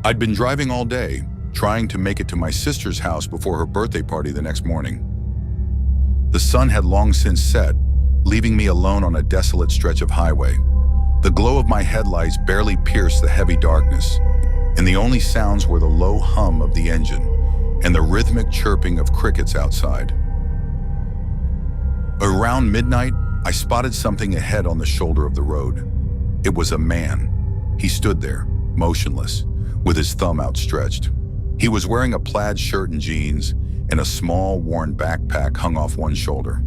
I'd been driving all day, trying to make it to my sister's house before her birthday party the next morning. The sun had long since set, leaving me alone on a desolate stretch of highway. The glow of my headlights barely pierced the heavy darkness, and the only sounds were the low hum of the engine and the rhythmic chirping of crickets outside. Around midnight, I spotted something ahead on the shoulder of the road. It was a man. He stood there, motionless, with his thumb outstretched. He was wearing a plaid shirt and jeans, and a small, worn backpack hung off one shoulder.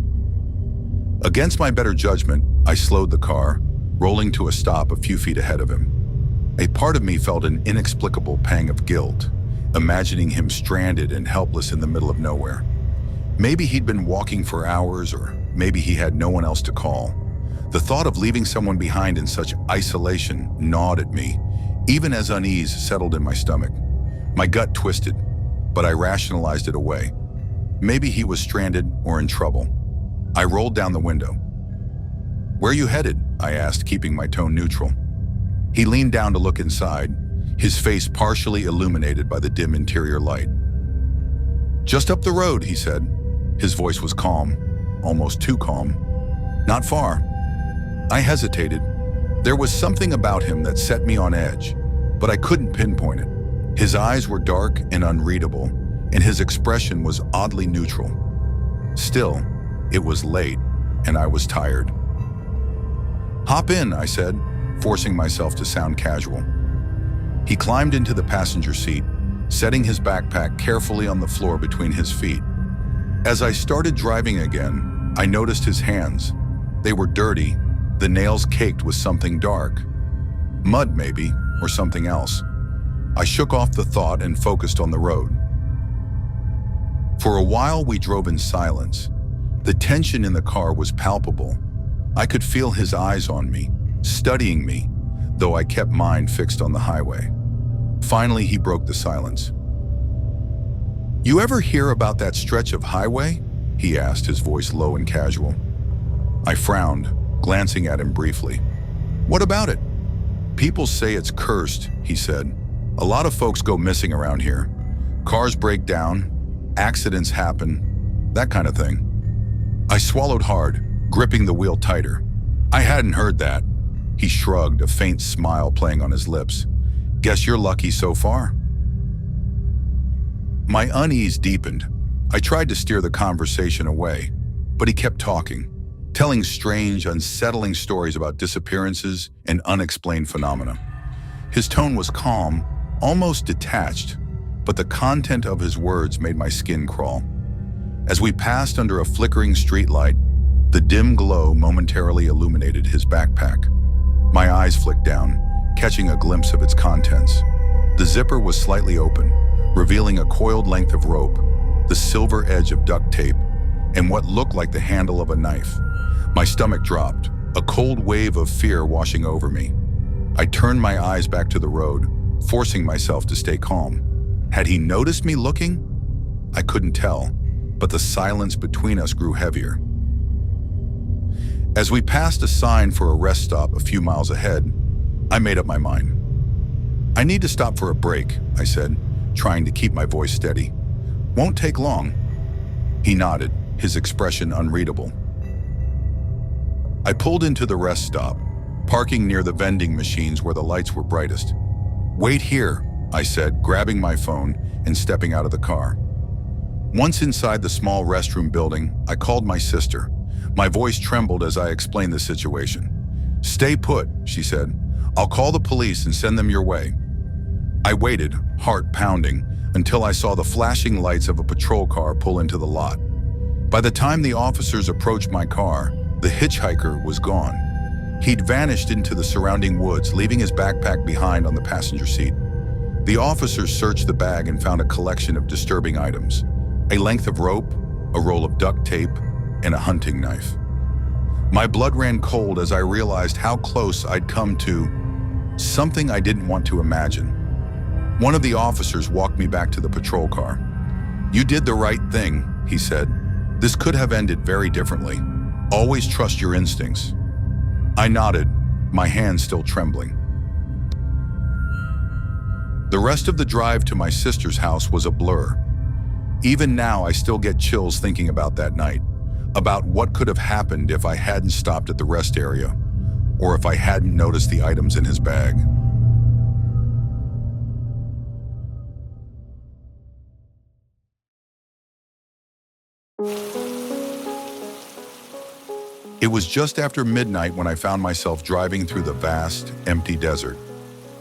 Against my better judgment, I slowed the car, rolling to a stop a few feet ahead of him. A part of me felt an inexplicable pang of guilt, imagining him stranded and helpless in the middle of nowhere. Maybe he'd been walking for hours, or maybe he had no one else to call. The thought of leaving someone behind in such isolation gnawed at me, even as unease settled in my stomach. My gut twisted, but I rationalized it away. Maybe he was stranded or in trouble. I rolled down the window. "Where are you headed?" I asked, keeping my tone neutral. He leaned down to look inside, his face partially illuminated by the dim interior light. "Just up the road," he said. His voice was calm, almost too calm. "Not far." I hesitated. There was something about him that set me on edge, but I couldn't pinpoint it. His eyes were dark and unreadable, and his expression was oddly neutral. Still, it was late, and I was tired. "Hop in," I said, forcing myself to sound casual. He climbed into the passenger seat, setting his backpack carefully on the floor between his feet. As I started driving again, I noticed his hands. They were dirty, the nails caked with something dark. Mud, maybe, or something else. I shook off the thought and focused on the road. For a while, we drove in silence. The tension in the car was palpable. I could feel his eyes on me, studying me, though I kept mine fixed on the highway. Finally, he broke the silence. "You ever hear about that stretch of highway?" he asked, his voice low and casual. I frowned, glancing at him briefly. "What about it?" "People say it's cursed," he said. "A lot of folks go missing around here. Cars break down, accidents happen, that kind of thing." I swallowed hard, gripping the wheel tighter. "I hadn't heard that." He shrugged, a faint smile playing on his lips. "Guess you're lucky so far." My unease deepened. I tried to steer the conversation away, but he kept talking, telling strange, unsettling stories about disappearances and unexplained phenomena. His tone was calm, almost detached, but the content of his words made my skin crawl. As we passed under a flickering streetlight, the dim glow momentarily illuminated his backpack. My eyes flicked down, catching a glimpse of its contents. The zipper was slightly open, revealing a coiled length of rope, the silver edge of duct tape, and what looked like the handle of a knife. My stomach dropped, a cold wave of fear washing over me. I turned my eyes back to the road, forcing myself to stay calm. Had he noticed me looking? I couldn't tell, but the silence between us grew heavier. As we passed a sign for a rest stop a few miles ahead, I made up my mind. "I need to stop for a break," I said, trying to keep my voice steady. "Won't take long." He nodded, his expression unreadable. I pulled into the rest stop, parking near the vending machines where the lights were brightest. "Wait here," I said, grabbing my phone and stepping out of the car. Once inside the small restroom building, I called my sister. My voice trembled as I explained the situation. "Stay put," she said. "I'll call the police and send them your way." I waited, heart pounding, until I saw the flashing lights of a patrol car pull into the lot. By the time the officers approached my car, the hitchhiker was gone. He'd vanished into the surrounding woods, leaving his backpack behind on the passenger seat. The officers searched the bag and found a collection of disturbing items: a length of rope, a roll of duct tape, and a hunting knife. My blood ran cold as I realized how close I'd come to something I didn't want to imagine. One of the officers walked me back to the patrol car. "You did the right thing," he said. "This could have ended very differently. Always trust your instincts." I nodded, my hands still trembling. The rest of the drive to my sister's house was a blur. Even now, I still get chills thinking about that night, about what could have happened if I hadn't stopped at the rest area, or if I hadn't noticed the items in his bag. It was just after midnight when I found myself driving through the vast, empty desert.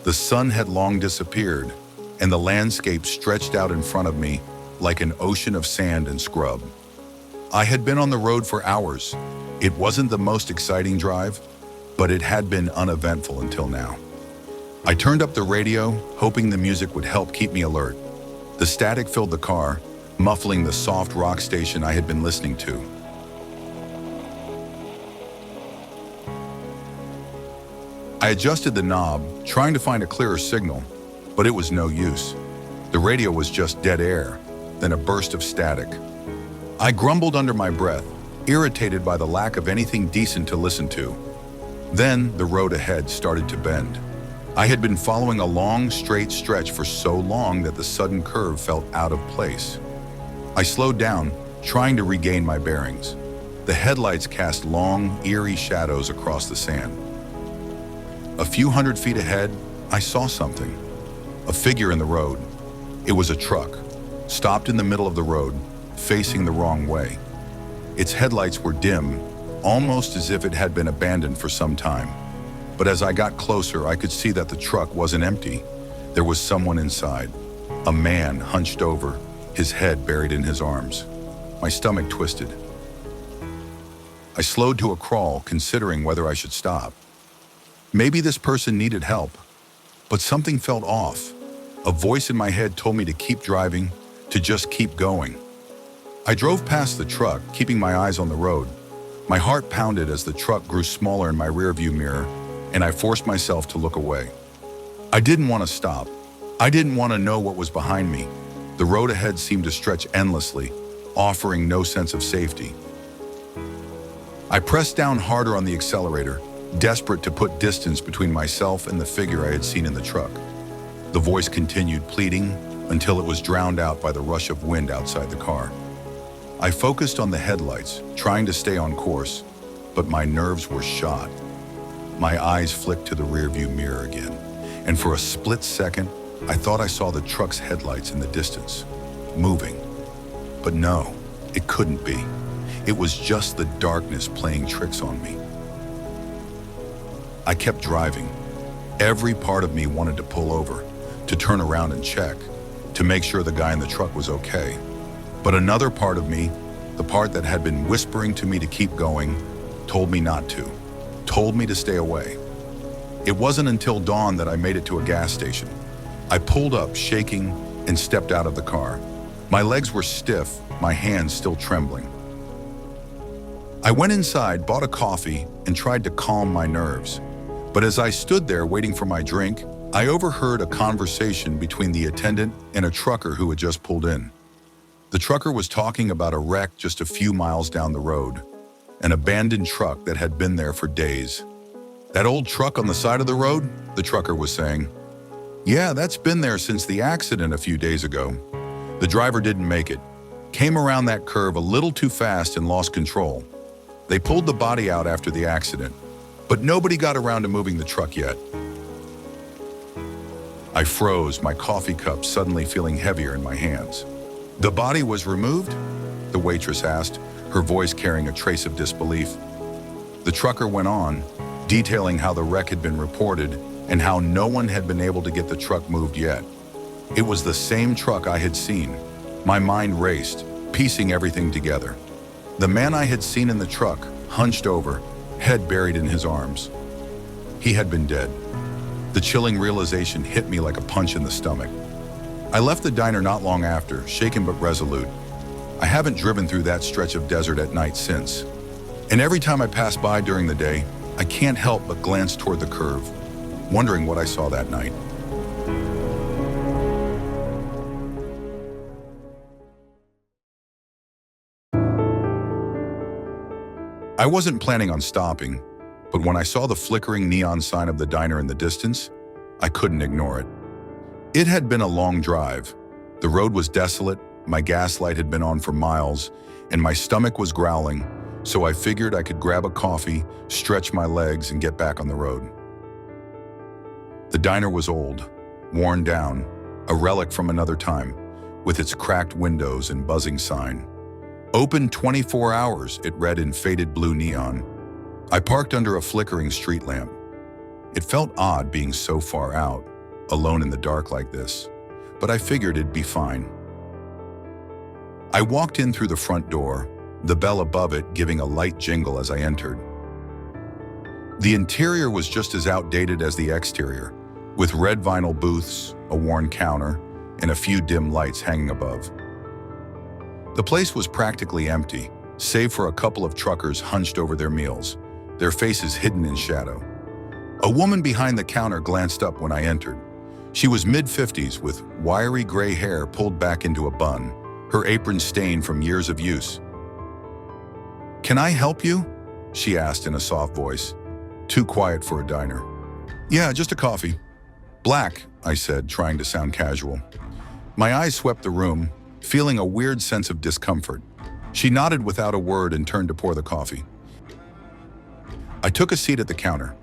The sun had long disappeared, and the landscape stretched out in front of me like an ocean of sand and scrub. I had been on the road for hours. It wasn't the most exciting drive, but it had been uneventful until now. I turned up the radio, hoping the music would help keep me alert. The static filled the car, muffling the soft rock station I had been listening to. I adjusted the knob, trying to find a clearer signal, but it was no use. The radio was just dead air, then a burst of static. I grumbled under my breath, irritated by the lack of anything decent to listen to. Then the road ahead started to bend. I had been following a long, straight stretch for so long that the sudden curve felt out of place. I slowed down, trying to regain my bearings. The headlights cast long, eerie shadows across the sand. A few hundred feet ahead, I saw something. A figure in the road. It was a truck, stopped in the middle of the road, facing the wrong way. Its headlights were dim, almost as if it had been abandoned for some time. But as I got closer, I could see that the truck wasn't empty. There was someone inside. A man hunched over, his head buried in his arms. My stomach twisted. I slowed to a crawl, considering whether I should stop. Maybe this person needed help, but something felt off. A voice in my head told me to keep driving, to just keep going. I drove past the truck, keeping my eyes on the road. My heart pounded as the truck grew smaller in my rearview mirror, and I forced myself to look away. I didn't want to stop. I didn't want to know what was behind me. The road ahead seemed to stretch endlessly, offering no sense of safety. I pressed down harder on the accelerator, desperate to put distance between myself and the figure I had seen in the truck. The voice continued pleading until it was drowned out by the rush of wind outside the car. I focused on the headlights, trying to stay on course, but my nerves were shot. My eyes flicked to the rearview mirror again, and for a split second, I thought I saw the truck's headlights in the distance, moving. But no, it couldn't be. It was just the darkness playing tricks on me. I kept driving. Every part of me wanted to pull over, to turn around and check, to make sure the guy in the truck was okay. But another part of me, the part that had been whispering to me to keep going, told me not to, told me to stay away. It wasn't until dawn that I made it to a gas station. I pulled up, shaking, and stepped out of the car. My legs were stiff, my hands still trembling. I went inside, bought a coffee, and tried to calm my nerves. But as I stood there waiting for my drink, I overheard a conversation between the attendant and a trucker who had just pulled in. The trucker was talking about a wreck just a few miles down the road, an abandoned truck that had been there for days. "That old truck on the side of the road?" the trucker was saying. "Yeah, that's been there since the accident a few days ago. The driver didn't make it, came around that curve a little too fast and lost control. They pulled the body out after the accident, but nobody got around to moving the truck yet." I froze, my coffee cup suddenly feeling heavier in my hands. "The body was removed?" the waitress asked, her voice carrying a trace of disbelief. The trucker went on, detailing how the wreck had been reported and how no one had been able to get the truck moved yet. It was the same truck I had seen. My mind raced, piecing everything together. The man I had seen in the truck, hunched over, head buried in his arms. He had been dead. The chilling realization hit me like a punch in the stomach. I left the diner not long after, shaken but resolute. I haven't driven through that stretch of desert at night since. And every time I pass by during the day, I can't help but glance toward the curve, wondering what I saw that night. I wasn't planning on stopping, but when I saw the flickering neon sign of the diner in the distance, I couldn't ignore it. It had been a long drive. The road was desolate, my gas light had been on for miles, and my stomach was growling, so I figured I could grab a coffee, stretch my legs, and get back on the road. The diner was old, worn down, a relic from another time, with its cracked windows and buzzing sign. Open 24 hours, it read in faded blue neon. I parked under a flickering street lamp. It felt odd being so far out, alone in the dark like this, but I figured it'd be fine. I walked in through the front door, the bell above it giving a light jingle as I entered. The interior was just as outdated as the exterior, with red vinyl booths, a worn counter, and a few dim lights hanging above. The place was practically empty, save for a couple of truckers hunched over their meals, their faces hidden in shadow. A woman behind the counter glanced up when I entered. She was mid-50s with wiry gray hair pulled back into a bun, her apron stained from years of use. "Can I help you?" she asked in a soft voice, too quiet for a diner. "Yeah, just a coffee." "Black," I said, trying to sound casual. My eyes swept the room, feeling a weird sense of discomfort. She nodded without a word and turned to pour the coffee. I took a seat at the counter.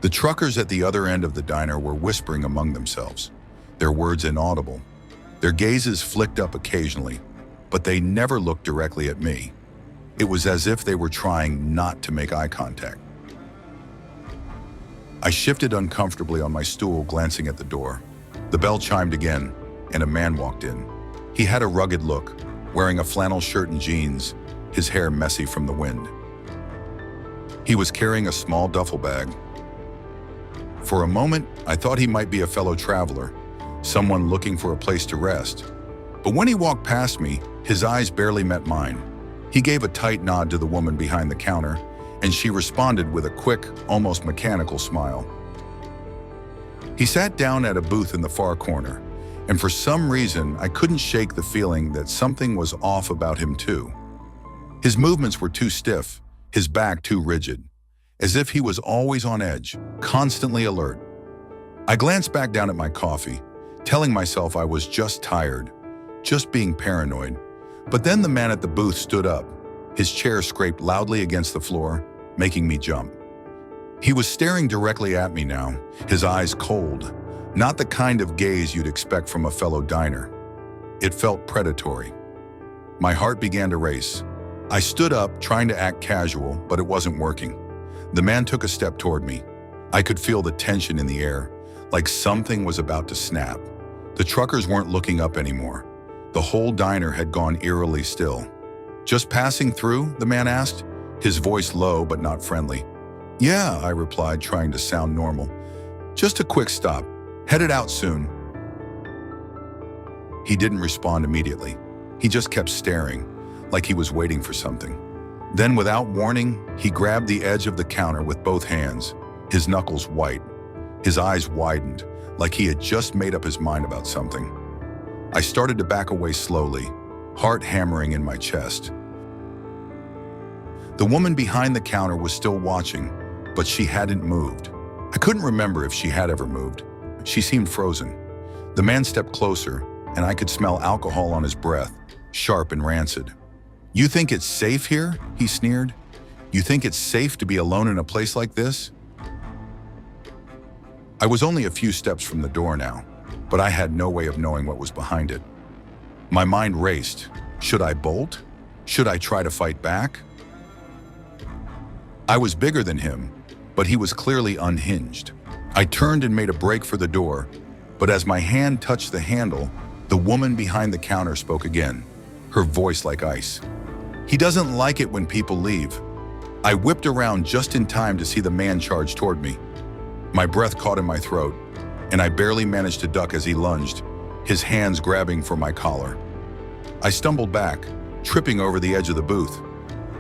The truckers at the other end of the diner were whispering among themselves, their words inaudible. Their gazes flicked up occasionally, but they never looked directly at me. It was as if they were trying not to make eye contact. I shifted uncomfortably on my stool, glancing at the door. The bell chimed again, and a man walked in. He had a rugged look, wearing a flannel shirt and jeans, his hair messy from the wind. He was carrying a small duffel bag. For a moment, I thought he might be a fellow traveler, someone looking for a place to rest. But when he walked past me, his eyes barely met mine. He gave a tight nod to the woman behind the counter, and she responded with a quick, almost mechanical smile. He sat down at a booth in the far corner, and for some reason, I couldn't shake the feeling that something was off about him too. His movements were too stiff, his back too rigid, as if he was always on edge, constantly alert. I glanced back down at my coffee, telling myself I was just tired, just being paranoid. But then the man at the booth stood up. His chair scraped loudly against the floor, making me jump. He was staring directly at me now, his eyes cold, not the kind of gaze you'd expect from a fellow diner. It felt predatory. My heart began to race. I stood up, trying to act casual, but it wasn't working. The man took a step toward me. I could feel the tension in the air, like something was about to snap. The truckers weren't looking up anymore. The whole diner had gone eerily still. "Just passing through?" the man asked, his voice low but not friendly. "Yeah," I replied, trying to sound normal. "Just a quick stop. Headed out soon." He didn't respond immediately. He just kept staring, like he was waiting for something. Then, without warning, he grabbed the edge of the counter with both hands, his knuckles white. His eyes widened, like he had just made up his mind about something. I started to back away slowly, heart hammering in my chest. The woman behind the counter was still watching, but she hadn't moved. I couldn't remember if she had ever moved. She seemed frozen. The man stepped closer, and I could smell alcohol on his breath, sharp and rancid. "You think it's safe here?" he sneered. "You think it's safe to be alone in a place like this?" I was only a few steps from the door now, but I had no way of knowing what was behind it. My mind raced. Should I bolt? Should I try to fight back? I was bigger than him, but he was clearly unhinged. I turned and made a break for the door, but as my hand touched the handle, the woman behind the counter spoke again, her voice like ice. "He doesn't like it when people leave." I whipped around just in time to see the man charge toward me. My breath caught in my throat, and I barely managed to duck as he lunged, his hands grabbing for my collar. I stumbled back, tripping over the edge of the booth,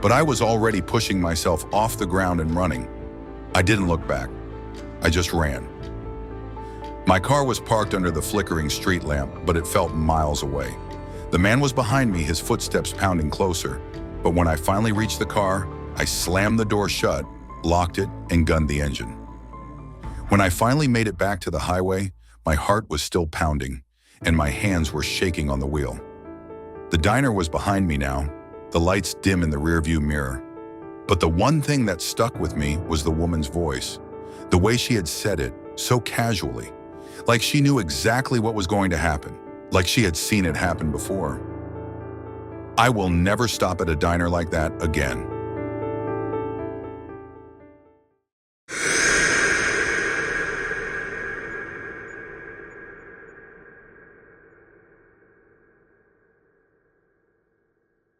but I was already pushing myself off the ground and running. I didn't look back. I just ran. My car was parked under the flickering street lamp, but it felt miles away. The man was behind me, his footsteps pounding closer, but when I finally reached the car, I slammed the door shut, locked it, and gunned the engine. When I finally made it back to the highway, My heart was still pounding, and my hands were shaking on the wheel. The diner was behind me now, the lights dim in the rearview mirror. But the one thing that stuck with me was the woman's voice. The way she had said it, so casually, like she knew exactly what was going to happen, like she had seen it happen before. I will never stop at a diner like that again.